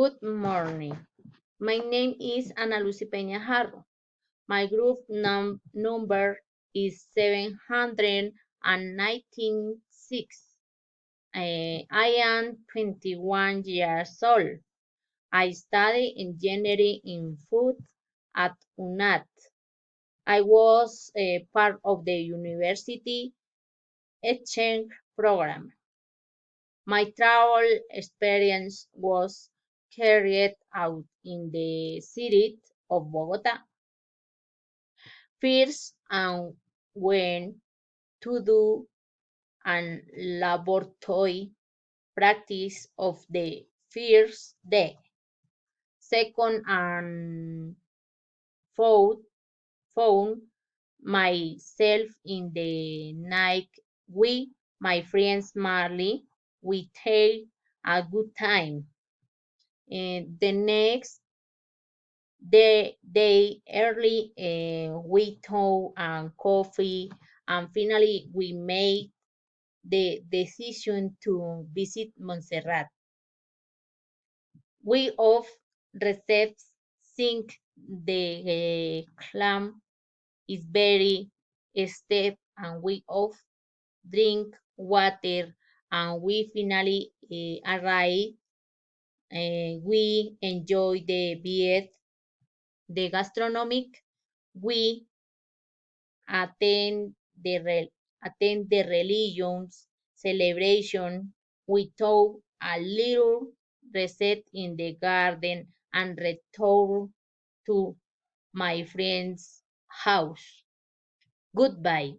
Good morning. My name is Ana Lucy Peña Jarro. My group number is 796. I am 21 years old. I study engineering in food at UNAT. I was a part of the university exchange program. My travel experience was carried out in the city of Bogota. First, I went to do an laboratory practice of the first day. Second, and found myself in the night with my friends Marley. We had a good time. And the next day early, we took coffee, and finally we made the decision to visit Montserrat. We of received think the climb is very steep, and we of drink water, and we finally arrived. We enjoy the viet, the gastronomic. We attend the religion's celebration. We took a little reset in the garden and returned to my friend's house. Goodbye.